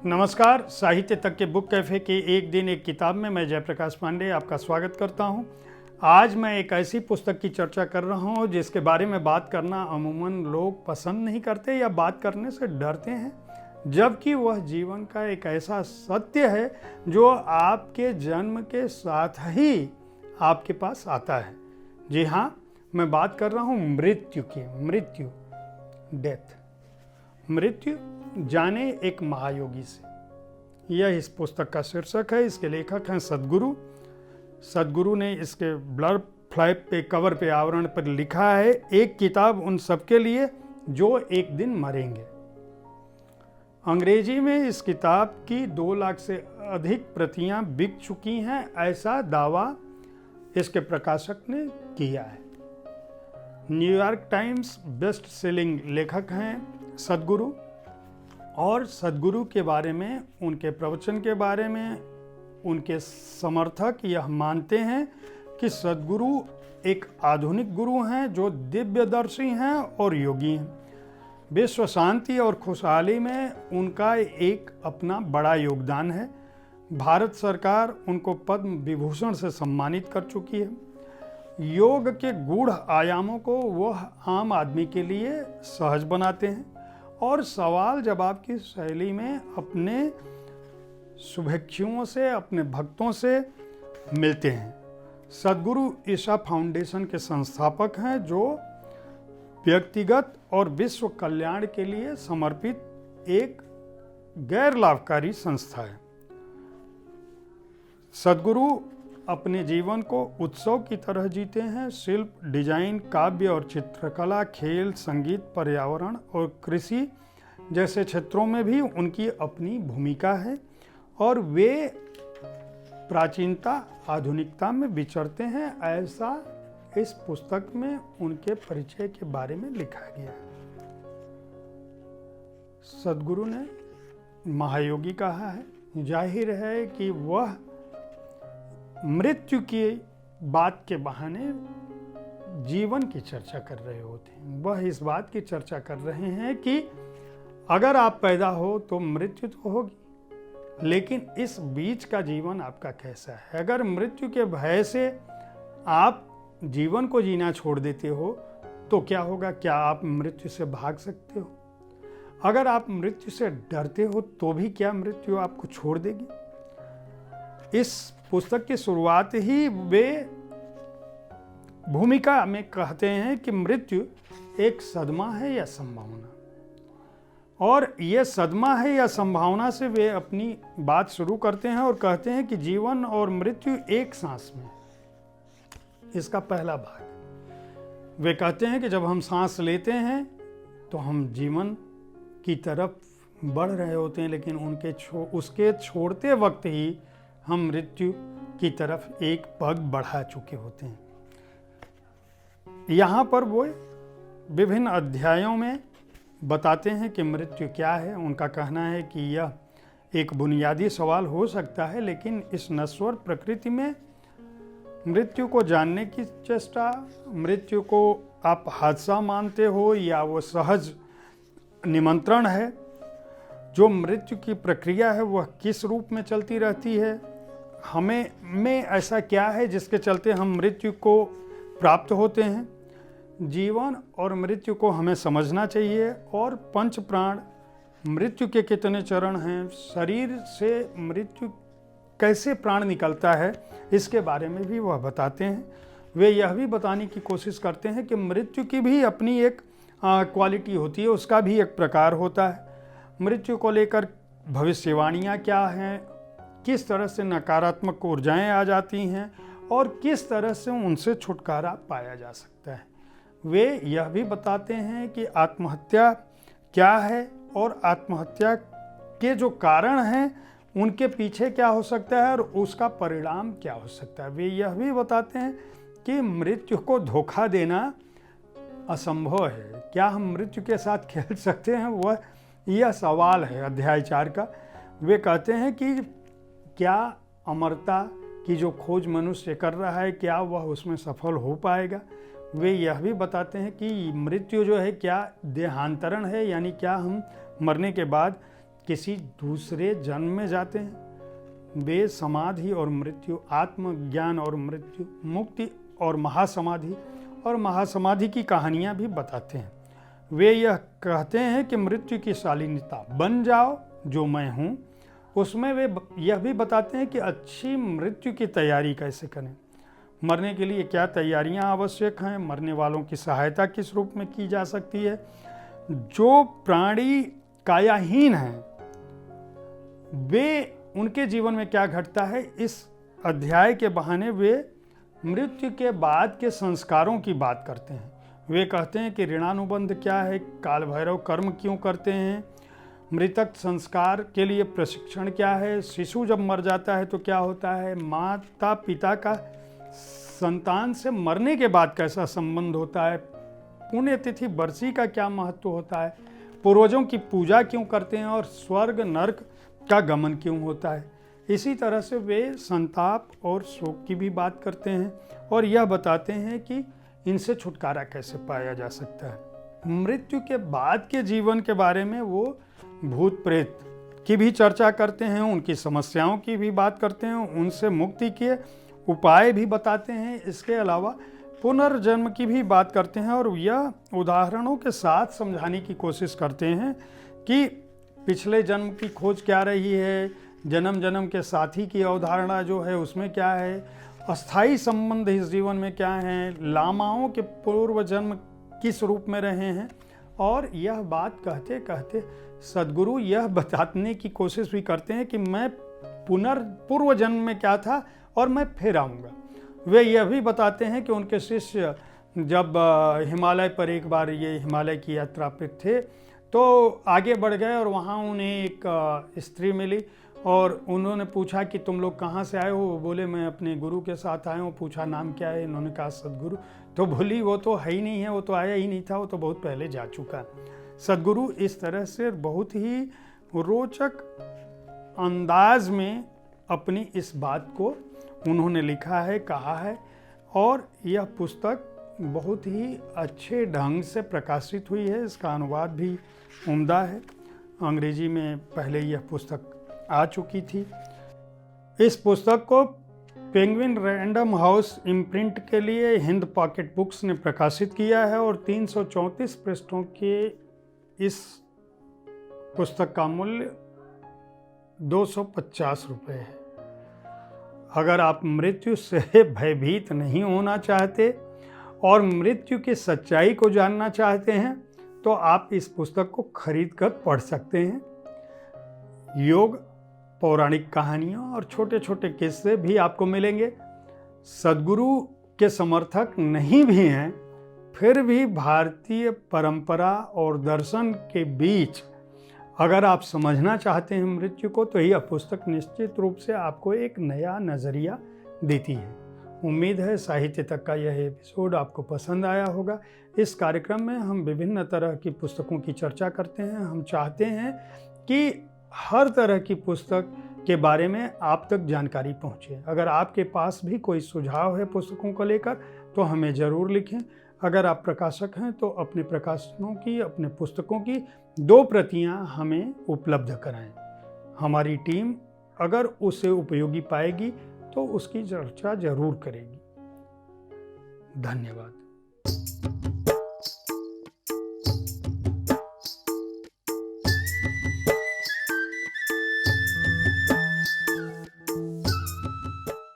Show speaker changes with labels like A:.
A: नमस्कार, साहित्य तक के बुक कैफ़े के एक दिन एक किताब में मैं जयप्रकाश पांडे आपका स्वागत करता हूं। आज मैं एक ऐसी पुस्तक की चर्चा कर रहा हूं जिसके बारे में बात करना अमूमन लोग पसंद नहीं करते या बात करने से डरते हैं, जबकि वह जीवन का एक ऐसा सत्य है जो आपके जन्म के साथ ही आपके पास आता है। जी हाँ, मैं बात कर रहा हूँ मृत्यु की। डेथ। मृत्यु जाने एक महायोगी से, यह इस पुस्तक का शीर्षक है। इसके लेखक हैं सद्गुरु। सद्गुरु ने इसके ब्लर फ्लैप पे, कवर पे, आवरण पर लिखा है, एक किताब उन सबके लिए जो एक दिन मरेंगे। अंग्रेजी में इस किताब की 2 लाख से अधिक प्रतियां बिक चुकी हैं, ऐसा दावा इसके प्रकाशक ने किया है। न्यूयॉर्क टाइम्स बेस्ट सेलिंग लेखक हैं सद्गुरु, और सद्गुरु के बारे में, उनके प्रवचन के बारे में उनके समर्थक यह मानते हैं कि सद्गुरु एक आधुनिक गुरु हैं जो दिव्यदर्शी हैं और योगी हैं। विश्व शांति और खुशहाली में उनका एक अपना बड़ा योगदान है। भारत सरकार उनको पद्म विभूषण से सम्मानित कर चुकी है। योग के गूढ़ आयामों को वह आम आदमी के लिए सहज बनाते हैं और सवाल जवाब की शैली में अपने शुभेच्छुओं से, अपने भक्तों से मिलते हैं। सद्गुरु ईशा फाउंडेशन के संस्थापक हैं, जो व्यक्तिगत और विश्व कल्याण के लिए समर्पित एक गैर लाभकारी संस्था है। सद्गुरु अपने जीवन को उत्सव की तरह जीते हैं। शिल्प, डिजाइन, काव्य और चित्रकला, खेल, संगीत, पर्यावरण और कृषि जैसे क्षेत्रों में भी उनकी अपनी भूमिका है और वे प्राचीनता आधुनिकता में विचरते हैं, ऐसा इस पुस्तक में उनके परिचय के बारे में लिखा गया है। सद्गुरु ने महायोगी कहा है। जाहिर है कि वह मृत्यु की बात के बहाने जीवन की चर्चा कर रहे होते हैं। वह इस बात की चर्चा कर रहे हैं कि अगर आप पैदा हो तो मृत्यु तो होगी, लेकिन इस बीच का जीवन आपका कैसा है। अगर मृत्यु के भय से आप जीवन को जीना छोड़ देते हो तो क्या होगा? क्या आप मृत्यु से भाग सकते हो? अगर आप मृत्यु से डरते हो तो भी क्या मृत्यु आपको छोड़ देगी? इस पुस्तक की शुरुआत ही वे भूमिका में कहते हैं कि मृत्यु एक सदमा है या संभावना, और यह सदमा है या संभावना से वे अपनी बात शुरू करते हैं और कहते हैं कि जीवन और मृत्यु एक सांस में। इसका पहला भाग वे कहते हैं कि जब हम सांस लेते हैं तो हम जीवन की तरफ बढ़ रहे होते हैं, लेकिन उसके छोड़ते वक्त ही हम मृत्यु की तरफ एक पग बढ़ा चुके होते हैं। यहाँ पर वो विभिन्न अध्यायों में बताते हैं कि मृत्यु क्या है। उनका कहना है कि यह एक बुनियादी सवाल हो सकता है, लेकिन इस नश्वर प्रकृति में मृत्यु को जानने की चेष्टा, मृत्यु को आप हादसा मानते हो या वो सहज निमंत्रण है, जो मृत्यु की प्रक्रिया है वह किस रूप में चलती रहती है, हमें में ऐसा क्या है जिसके चलते हम मृत्यु को प्राप्त होते हैं। जीवन और मृत्यु को हमें समझना चाहिए, और पंच प्राण, मृत्यु के कितने चरण हैं, शरीर से मृत्यु कैसे प्राण निकलता है, इसके बारे में भी वह बताते हैं। वे यह भी बताने की कोशिश करते हैं कि मृत्यु की भी अपनी एक क्वालिटी होती है, उसका भी एक प्रकार होता है। मृत्यु को लेकर भविष्यवाणियाँ क्या हैं, किस तरह से नकारात्मक ऊर्जाएं आ जाती हैं और किस तरह से उनसे छुटकारा पाया जा सकता है। वे यह भी बताते हैं कि आत्महत्या क्या है और आत्महत्या के जो कारण हैं उनके पीछे क्या हो सकता है और उसका परिणाम क्या हो सकता है। वे यह भी बताते हैं कि मृत्यु को धोखा देना असंभव है। क्या हम मृत्यु के साथ खेल सकते हैं, वह यह सवाल है अध्याय 4 का। वे कहते हैं कि क्या अमरता की जो खोज मनुष्य कर रहा है, क्या वह उसमें सफल हो पाएगा। वे यह भी बताते हैं कि मृत्यु जो है क्या देहांतरण है, यानी क्या हम मरने के बाद किसी दूसरे जन्म में जाते हैं। वे समाधि और मृत्यु, आत्मज्ञान और मृत्यु, मुक्ति और महासमाधि की कहानियाँ भी बताते हैं। वे यह कहते हैं कि मृत्यु की शालीनता बन जाओ जो मैं हूँ। उसमें वे यह भी बताते हैं कि अच्छी मृत्यु की तैयारी कैसे करें, मरने के लिए क्या तैयारियां आवश्यक हैं, मरने वालों की सहायता किस रूप में की जा सकती है। जो प्राणी कायाहीन हैं वे, उनके जीवन में क्या घटता है, इस अध्याय के बहाने वे मृत्यु के बाद के संस्कारों की बात करते हैं। वे कहते हैं कि ऋणानुबंध क्या है, काल भैरव कर्म क्यों करते हैं, मृतक संस्कार के लिए प्रशिक्षण क्या है, शिशु जब मर जाता है तो क्या होता है, माता पिता का संतान से मरने के बाद कैसा संबंध होता है, पुण्यतिथि बरसी का क्या महत्व होता है, पूर्वजों की पूजा क्यों करते हैं और स्वर्ग नरक का गमन क्यों होता है। इसी तरह से वे संताप और शोक की भी बात करते हैं और यह बताते हैं कि इनसे छुटकारा कैसे पाया जा सकता है। मृत्यु के बाद के जीवन के बारे में वो भूत प्रेत की भी चर्चा करते हैं, उनकी समस्याओं की भी बात करते हैं, उनसे मुक्ति के उपाय भी बताते हैं। इसके अलावा पुनर्जन्म की भी बात करते हैं और यह उदाहरणों के साथ समझाने की कोशिश करते हैं कि पिछले जन्म की खोज क्या रही है, जन्म जन्म के साथी की अवधारणा जो है उसमें क्या है, अस्थाई संबंध इस जीवन में क्या हैं, लामाओं के पूर्व जन्म किस रूप में रहे हैं। और यह बात कहते कहते सद्गुरु यह बताने की कोशिश भी करते हैं कि मैं पूर्व जन्म में क्या था और मैं फिर आऊँगा। वे यह भी बताते हैं कि उनके शिष्य जब हिमालय पर एक बार ये हिमालय की यात्रा पर थे तो आगे बढ़ गए और वहाँ उन्हें एक स्त्री मिली और उन्होंने पूछा कि तुम लोग कहाँ से आए हो। वो बोले मैं अपने गुरु के साथ आए हूँ। पूछा नाम क्या है, इन्होंने कहा सद्गुरु। तो बोली वो तो है ही नहीं है, वो तो आया ही नहीं था, वो तो बहुत पहले जा चुका। सद्गुरु इस तरह से बहुत ही रोचक अंदाज में अपनी इस बात को उन्होंने लिखा है, कहा है और यह पुस्तक बहुत ही अच्छे ढंग से प्रकाशित हुई है। इसका अनुवाद भी उम्दा है। अंग्रेजी में पहले यह पुस्तक आ चुकी थी। इस पुस्तक को पेंगुइन रैंडम हाउस इम्प्रिंट के लिए हिंद पॉकेट बुक्स ने प्रकाशित किया है और 334 पृष्ठों के इस पुस्तक का मूल्य 250 रुपये है। अगर आप मृत्यु से भयभीत नहीं होना चाहते और मृत्यु की सच्चाई को जानना चाहते हैं तो आप इस पुस्तक को खरीद कर पढ़ सकते हैं। योग, पौराणिक कहानियाँ और छोटे छोटे किस्से भी आपको मिलेंगे। सद्गुरु के समर्थक नहीं भी हैं फिर भी भारतीय परंपरा और दर्शन के बीच अगर आप समझना चाहते हैं मृत्यु को तो यह पुस्तक निश्चित रूप से आपको एक नया नज़रिया देती है। उम्मीद है साहित्य तक का यह एपिसोड आपको पसंद आया होगा। इस कार्यक्रम में हम विभिन्न तरह की पुस्तकों की चर्चा करते हैं। हम चाहते हैं कि हर तरह की पुस्तक के बारे में आप तक जानकारी पहुँचे। अगर आपके पास भी कोई सुझाव है पुस्तकों को लेकर तो हमें ज़रूर लिखें। अगर आप प्रकाशक हैं तो अपने प्रकाशनों की, अपने पुस्तकों की 2 प्रतियां हमें उपलब्ध कराएं। हमारी टीम अगर उसे उपयोगी पाएगी तो उसकी चर्चा जरूर करेगी। धन्यवाद।